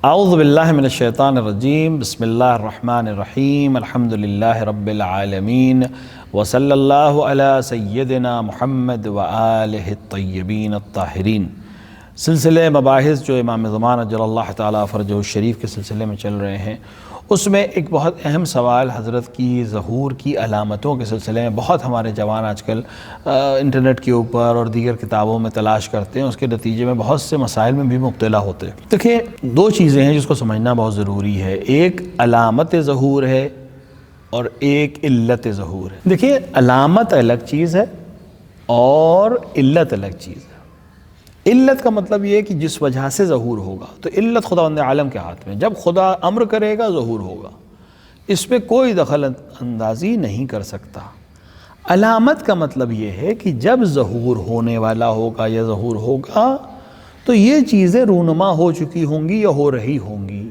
اعوذ باللہ من الشیطان الرجیم، بسم اللہ الرحمن الرحیم، الحمد للہ رب العالمین، وصلی اللہ علی سیدنا محمد وآلہ الطیبین الطاہرین۔ سلسلے مباحث جو امام زمان اجل اللہ تعالیٰ فرجہ الشریف کے سلسلے میں چل رہے ہیں، اس میں ایک بہت اہم سوال حضرت کی ظہور کی علامتوں کے سلسلے میں بہت ہمارے جوان آج کل انٹرنیٹ کے اوپر اور دیگر کتابوں میں تلاش کرتے ہیں، اس کے نتیجے میں بہت سے مسائل میں بھی مبتلا ہوتے ہیں۔ دیکھیں، دو چیزیں ہیں جس کو سمجھنا بہت ضروری ہے، ایک علامت ظہور ہے اور ایک علت ظہور ہے۔ دیکھیں، علامت الگ چیز ہے اور علت الگ چیز ہے۔ علت کا مطلب یہ ہے کہ جس وجہ سے ظہور ہوگا، تو علت خداوند عالم کے ہاتھ میں، جب خدا امر کرے گا ظہور ہوگا، اس پہ کوئی دخل اندازی نہیں کر سکتا۔ علامت کا مطلب یہ ہے کہ جب ظہور ہونے والا ہوگا یا ظہور ہوگا تو یہ چیزیں رونما ہو چکی ہوں گی یا ہو رہی ہوں گی،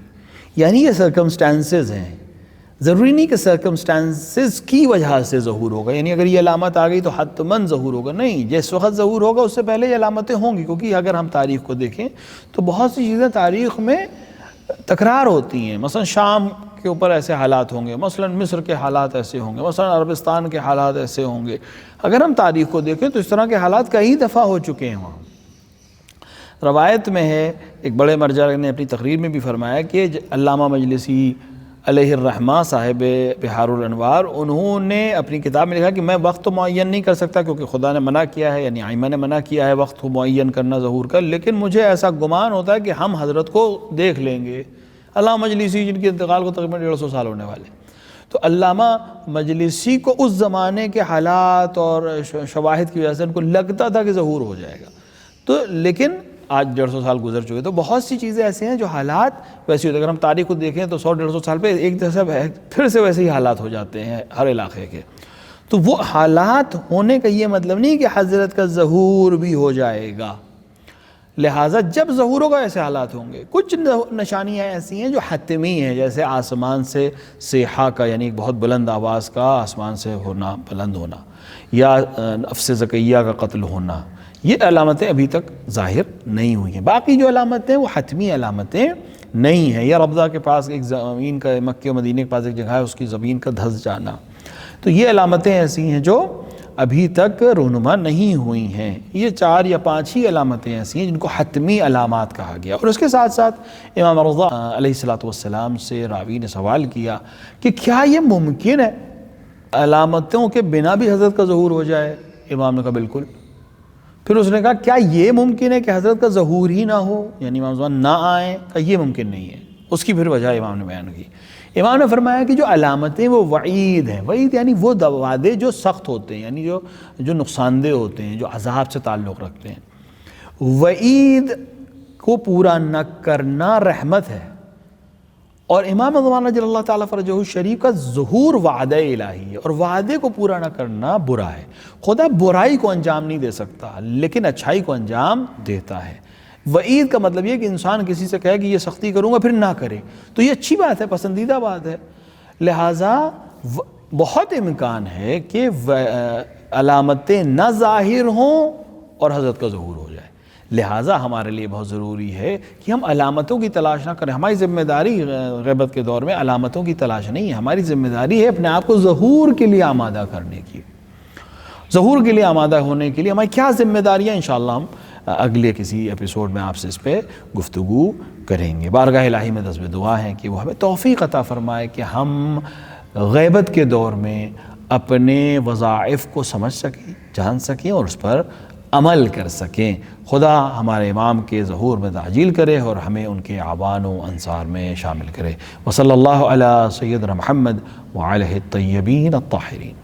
یعنی یہ سرکمسٹانسز ہیں۔ ضروری نہیں کہ سرکمسٹانسز کی وجہ سے ظہور ہوگا، یعنی اگر یہ علامت آ گئی تو حتماً ظہور ہوگا، نہیں، جس وقت ظہور ہوگا اس سے پہلے یہ علامتیں ہوں گی، کیونکہ اگر ہم تاریخ کو دیکھیں تو بہت سی چیزیں تاریخ میں تکرار ہوتی ہیں۔ مثلا شام کے اوپر ایسے حالات ہوں گے، مثلا مصر کے حالات ایسے ہوں گے، مثلا عربستان کے حالات ایسے ہوں گے۔ اگر ہم تاریخ کو دیکھیں تو اس طرح کے حالات کئی دفعہ ہو چکے ہیں وہاں۔ روایت میں ہے، ایک بڑے مرجع نے اپنی تقریر میں بھی فرمایا کہ علامہ مجلسی علیہ الرحمہ صاحب بحار الانوار، انہوں نے اپنی کتاب میں لکھا کہ میں وقت تو معین نہیں کر سکتا کیونکہ خدا نے منع کیا ہے، یعنی ائمہ نے منع کیا ہے وقت کو معین کرنا ظہور کا، لیکن مجھے ایسا گمان ہوتا ہے کہ ہم حضرت کو دیکھ لیں گے۔ علامہ مجلسی جن کے انتقال کو تقریباً 150 سال ہونے والے، تو علامہ مجلسی کو اس زمانے کے حالات اور شواہد کی وجہ سے ان کو لگتا تھا کہ ظہور ہو جائے گا، تو لیکن آج 150 سال گزر چکے، تو بہت سی چیزیں ایسے ہیں جو حالات ویسے ہوتے ہیں۔ اگر ہم تاریخ کو دیکھیں تو 100-150 سال پہ ایک جیسا پھر سے ویسے ہی حالات ہو جاتے ہیں ہر علاقے کے۔ تو وہ حالات ہونے کا یہ مطلب نہیں کہ حضرت کا ظہور بھی ہو جائے گا، لہٰذا جب ظہور ہوگا ایسے حالات ہوں گے۔ کچھ نشانیاں ایسی ہیں جو حتمی ہیں، جیسے آسمان سے صیحہ کا، یعنی ایک بہت بلند آواز کا آسمان سے ہونا، بلند ہونا، یا نفس زکیہ کا قتل ہونا، یہ علامتیں ابھی تک ظاہر نہیں ہوئی ہیں۔ باقی جو علامتیں وہ حتمی علامتیں نہیں ہیں، یا ربضہ کے پاس ایک زمین کا، مکہ و مدینہ کے پاس ایک جگہ ہے، اس کی زمین کا دھس جانا، تو یہ علامتیں ایسی ہیں جو ابھی تک رونما نہیں ہوئی ہیں۔ یہ 4 یا 5 ہی علامتیں ایسی ہیں جن کو حتمی علامات کہا گیا۔ اور اس کے ساتھ ساتھ امام رضا علیہ السلام سے راوی نے سوال کیا کہ کیا یہ ممکن ہے علامتوں کے بنا بھی حضرت کا ظہور ہو جائے؟ امام نے کہا بالکل۔ پھر اس نے کہا کیا یہ ممکن ہے کہ حضرت کا ظہور ہی نہ ہو، یعنی امام زمان نہ آئیں؟ کہا یہ ممکن نہیں ہے۔ اس کی پھر وجہ امام نے بیان کی۔ امام نے فرمایا کہ جو علامتیں وہ وعید ہیں، وعید یعنی وہ وعدے جو سخت ہوتے ہیں، یعنی جو نقصان دہ ہوتے ہیں، جو عذاب سے تعلق رکھتے ہیں۔ وعید کو پورا نہ کرنا رحمت ہے، اور امام زمان اجل اللہ تعالیٰ فرجہ الشریف کا ظہور وعدہ الہی ہے، اور وعدے کو پورا نہ کرنا برا ہے۔ خدا برائی کو انجام نہیں دے سکتا لیکن اچھائی کو انجام دیتا ہے۔ وعید کا مطلب یہ کہ انسان کسی سے کہے کہ یہ سختی کروں گا پھر نہ کرے، تو یہ اچھی بات ہے، پسندیدہ بات ہے، لہٰذا بہت امکان ہے کہ علامتیں نہ ظاہر ہوں اور حضرت کا ظہور ہو جائے۔ لہٰذا ہمارے لیے بہت ضروری ہے کہ ہم علامتوں کی تلاش نہ کریں۔ ہماری ذمہ داری غیبت کے دور میں علامتوں کی تلاش نہیں ہے، ہماری ذمہ داری ہے اپنے آپ کو ظہور کے لیے آمادہ کرنے کی۔ ظہور کے لیے آمادہ ہونے کے لیے ہماری کیا ذمہ داریاں، انشاءاللہ ہم اگلے کسی ایپیسوڈ میں آپ سے اس پہ گفتگو کریں گے۔ بارگاہ الہی میں دست دعا ہے کہ وہ ہمیں توفیق عطا فرمائے کہ ہم غیبت کے دور میں اپنے وظائف کو سمجھ سکیں، جان سکیں اور اس پر عمل کر سکیں۔ خدا ہمارے امام کے ظہور میں تعجیل کرے اور ہمیں ان کے اعوان و انصار میں شامل کرے۔ وصلی اللہ علی سیدنا محمد وعلیہ الطیبین الطاہرین۔